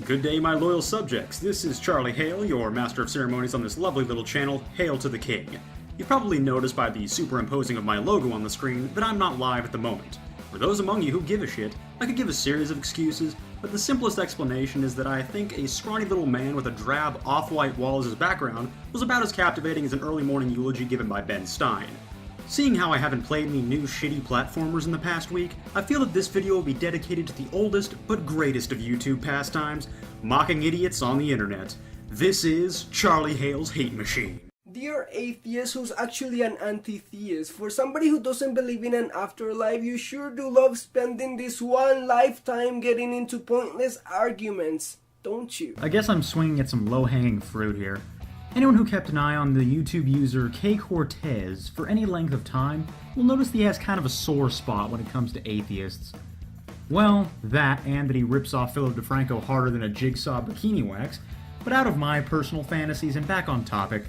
Good day, my loyal subjects. This is Charlie Hale, your master of ceremonies on this lovely little channel, Hail to the King. You've probably noticed by the superimposing of my logo on the screen that I'm not live at the moment. For those among you who give a shit, I could give a series of excuses, but the simplest explanation is that I think a scrawny little man with a drab off-white wall as his background was about as captivating as an early morning eulogy given by Ben Stein. Seeing how I haven't played any new shitty platformers in the past week, I feel that this video will be dedicated to the oldest but greatest of YouTube pastimes, mocking idiots on the internet. This is Charlie Hale's Hate Machine. Dear atheist who's actually an anti-theist, for somebody who doesn't believe in an afterlife, you sure do love spending this one lifetime getting into pointless arguments, don't you? I guess I'm swinging at some low-hanging fruit here. Anyone who kept an eye on the YouTube user KKortez for any length of time will notice that he has kind of a sore spot when it comes to atheists. Well, that and that he rips off Philip DeFranco harder than a jigsaw bikini wax, but out of my personal fantasies and back on topic,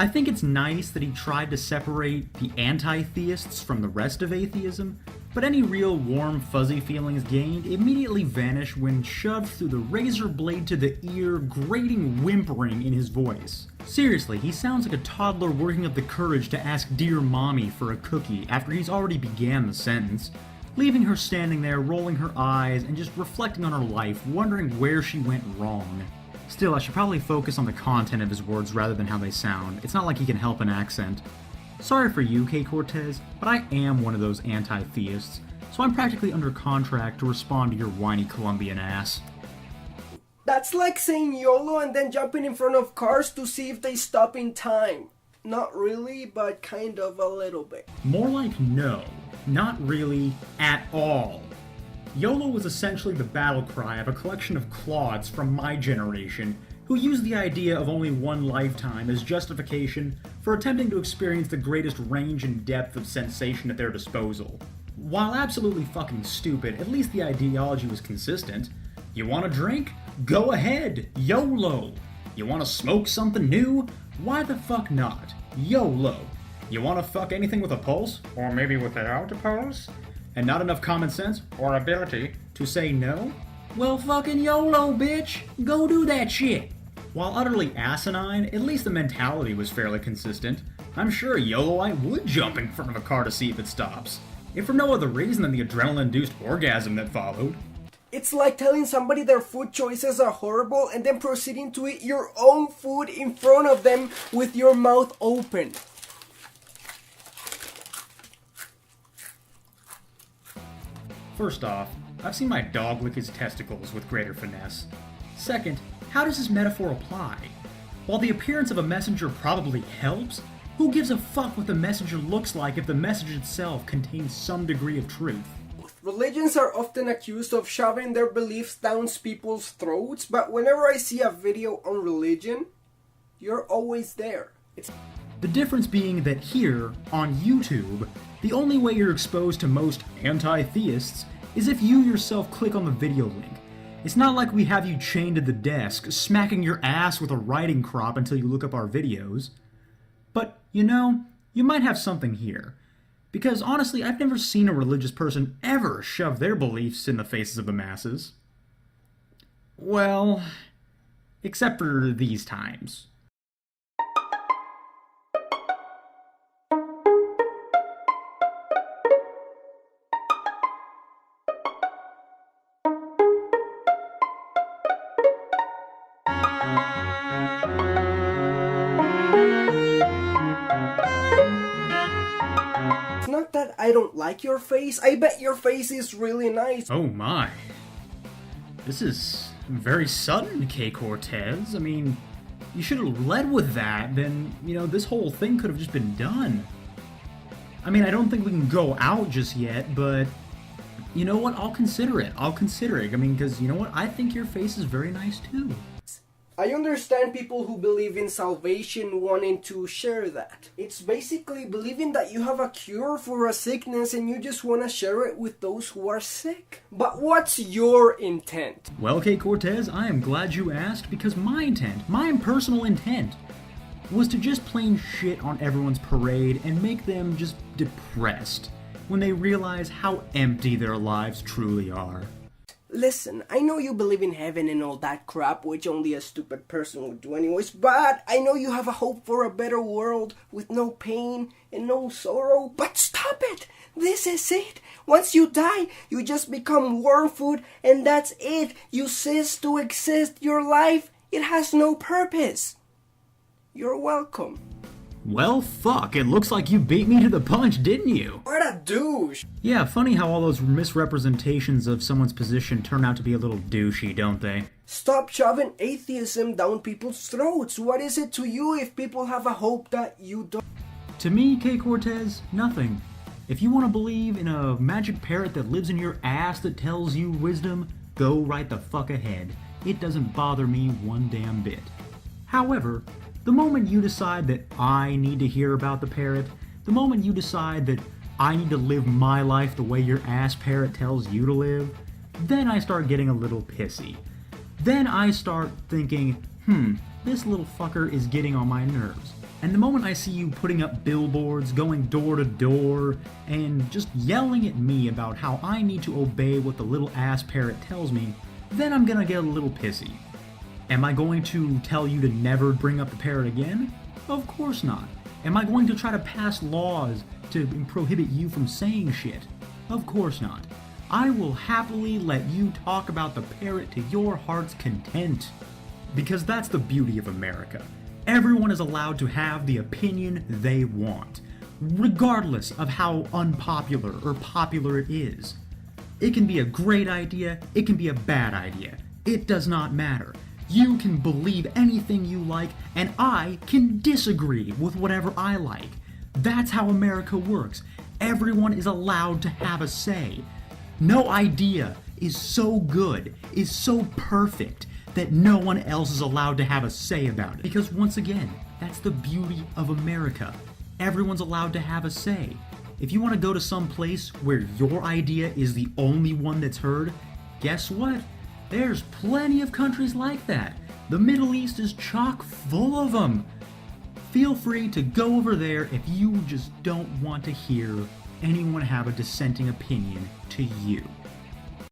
I think it's nice that he tried to separate the anti-theists from the rest of atheism, but any real warm, fuzzy feelings gained immediately vanish when shoved through the razor blade to the ear, grating whimpering in his voice. Seriously, he sounds like a toddler working up the courage to ask Dear Mommy for a cookie after he's already began the sentence, leaving her standing there rolling her eyes and just reflecting on her life, wondering where she went wrong. Still, I should probably focus on the content of his words rather than how they sound. It's not like he can help an accent. Sorry for you, KKortez, but I am one of those anti-theists, so I'm practically under contract to respond to your whiny Colombian ass. That's like saying YOLO and then jumping in front of cars to see if they stop in time. Not really, but kind of a little bit. More like no, not really at all. YOLO was essentially the battle cry of a collection of clods from my generation who used the idea of only one lifetime as justification for attempting to experience the greatest range and depth of sensation at their disposal. While absolutely fucking stupid, at least the ideology was consistent. You want a drink? Go ahead! YOLO! You want to smoke something new? Why the fuck not? YOLO! You want to fuck anything with a pulse? Or maybe without a pulse? And not enough common sense or ability to say no? Well, fucking YOLO, bitch! Go do that shit! While utterly asinine, at least the mentality was fairly consistent. I'm sure a YOLOite would jump in front of a car to see if it stops, if for no other reason than the adrenaline-induced orgasm that followed. It's like telling somebody their food choices are horrible and then proceeding to eat your own food in front of them with your mouth open. First off, I've seen my dog lick his testicles with greater finesse. Second, how does this metaphor apply? While the appearance of a messenger probably helps, who gives a fuck what the messenger looks like if the message itself contains some degree of truth? Religions are often accused of shoving their beliefs down people's throats, but whenever I see a video on religion, you're always there. The difference being that here, on YouTube, the only way you're exposed to most anti-theists is if you yourself click on the video link. It's not like we have you chained to the desk, smacking your ass with a riding crop until you look up our videos. But, you know, you might have something here. Because honestly, I've never seen a religious person ever shove their beliefs in the faces of the masses. Well, except for these times. It's not that I don't like your face, I bet your face is really nice. Oh my. This is very sudden, KKortez. I mean, you should have led with that, then, you know, this whole thing could have just been done. I mean, I don't think we can go out just yet, but you know what? I'll consider it. I mean, because you know what? I think your face is very nice too. I understand people who believe in salvation wanting to share that. It's basically believing that you have a cure for a sickness and you just want to share it with those who are sick. But what's your intent? Well, KKortez, I am glad you asked, because my intent, my personal intent, was to just plain shit on everyone's parade and make them just depressed when they realize how empty their lives truly are. Listen, I know you believe in heaven and all that crap, which only a stupid person would do anyways, but I know you have a hope for a better world with no pain and no sorrow, but stop it! This is it! Once you die, you just become worm food and that's it! You cease to exist, your life, it has no purpose! You're welcome. Well, fuck, it looks like you beat me to the punch, didn't you? What a douche! Yeah, funny how all those misrepresentations of someone's position turn out to be a little douchey, don't they? Stop shoving atheism down people's throats. What is it to you if people have a hope that you don't? To me, KKortez, nothing. If you want to believe in a magic parrot that lives in your ass that tells you wisdom, go right the fuck ahead. It doesn't bother me one damn bit. However, the moment you decide that I need to hear about the parrot, the moment you decide that I need to live my life the way your ass parrot tells you to live, then I start getting a little pissy. Then I start thinking, this little fucker is getting on my nerves. And the moment I see you putting up billboards, going door to door, and just yelling at me about how I need to obey what the little ass parrot tells me, then I'm gonna get a little pissy. Am I going to tell you to never bring up the parrot again? Of course not. Am I going to try to pass laws to prohibit you from saying shit? Of course not. I will happily let you talk about the parrot to your heart's content. Because that's the beauty of America. Everyone is allowed to have the opinion they want, regardless of how unpopular or popular it is. It can be a great idea, it can be a bad idea. It does not matter. You can believe anything you like, and I can disagree with whatever I like. That's how America works. Everyone is allowed to have a say. No idea is so good, is so perfect, that no one else is allowed to have a say about it. Because once again, that's the beauty of America. Everyone's allowed to have a say. If you want to go to some place where your idea is the only one that's heard, guess what? There's plenty of countries like that. The Middle East is chock full of them. Feel free to go over there if you just don't want to hear anyone have a dissenting opinion to you.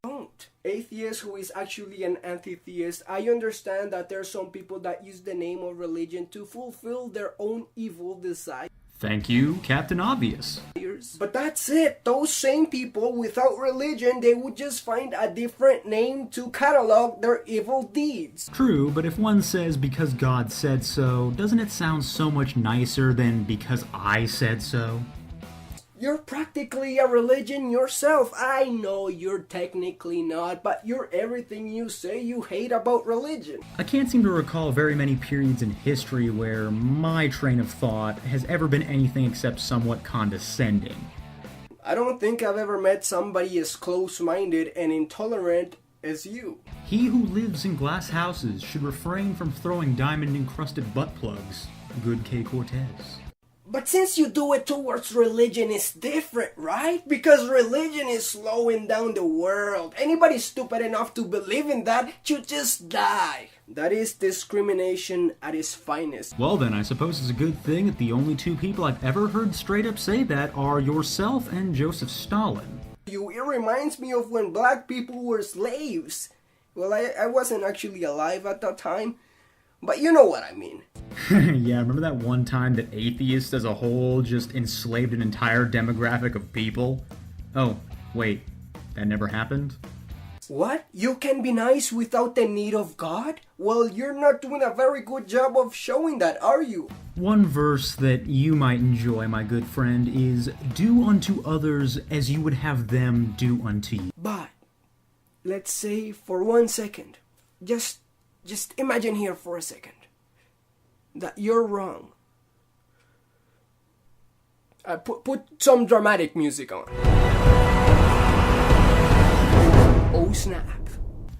Don't. Atheist who is actually an anti-theist, I understand that there are some people that use the name of religion to fulfill their own evil desires. Thank you, Captain Obvious. But that's it. Those same people without religion, they would just find a different name to catalog their evil deeds. True, but if one says because God said so, doesn't it sound so much nicer than because I said so? You're practically a religion yourself. I know you're technically not, but you're everything you say you hate about religion. I can't seem to recall very many periods in history where my train of thought has ever been anything except somewhat condescending. I don't think I've ever met somebody as close-minded and intolerant as you. He who lives in glass houses should refrain from throwing diamond-encrusted butt plugs. Good KKortez. But since you do it towards religion, it's different, right? Because religion is slowing down the world. Anybody stupid enough to believe in that should just die. That is discrimination at its finest. Well then, I suppose it's a good thing that the only two people I've ever heard straight up say that are yourself and Joseph Stalin. It reminds me of when black people were slaves. Well, I wasn't actually alive at that time, but you know what I mean. Yeah, remember that one time that atheists as a whole just enslaved an entire demographic of people? Oh, wait, that never happened? What? You can be nice without the need of God? Well, you're not doing a very good job of showing that, are you? One verse that you might enjoy, my good friend, is, "Do unto others as you would have them do unto you." But, let's say for 1 second, just imagine here for a second, that you're wrong. Put some dramatic music on. Oh snap.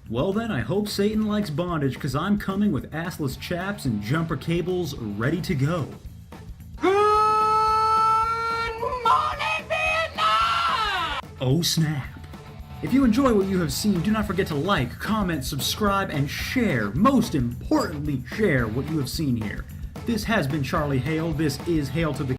Well then, I hope Satan likes bondage, cause I'm coming with assless chaps and jumper cables ready to go. Good morning, Vietnam! Oh snap. If you enjoy what you have seen, do not forget to like, comment, subscribe, and share. Most importantly, share what you have seen here. This has been Charlie Hale. This is Hale to the